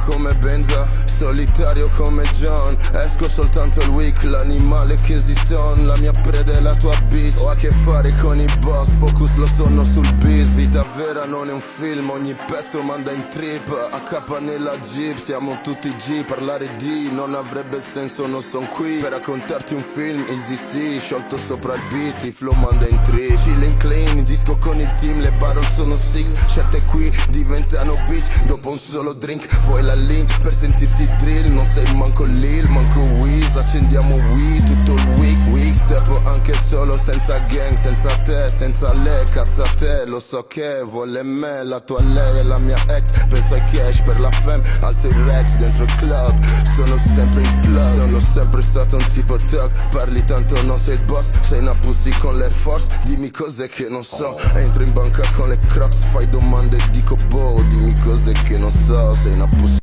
come Benza, solitario come John. Esco soltanto il week, l'animale che esiston. La mia preda è la tua bitch, ho a che fare con i boss. Focus lo sono sul biz, vita vera non è un film. Ogni pezzo manda in trip, a capa nella jeep. Siamo tutti G, parlare di non avrebbe senso, non son qui per raccontarti un film. Easy sì, sciolto sopra il beat, il flow manda in trip. Chillin' clean, in disco con il team, le barrel sono six. Certe qui diventano bitch, dopo un solo drink vuoi la lean per sentirti drill. Non sei manco Lil, manco Wiz, accendiamo weed tutto il week. Step anche solo senza gang, senza te, senza lei, cazzo a te. Lo so che vuole me, la tua lei è la mia ex. Penso ai cash per la fam, alzo il Rex dentro il club. Sono sempre in plug, sono sempre stato un tipo thug. Parli tanto non sei il boss, sei una pussy con l'Air Force. Dimmi cose che non so, entro in banca con le Crocs. Fai domande e dico boh, dimmi cose che non so. Sei una pussy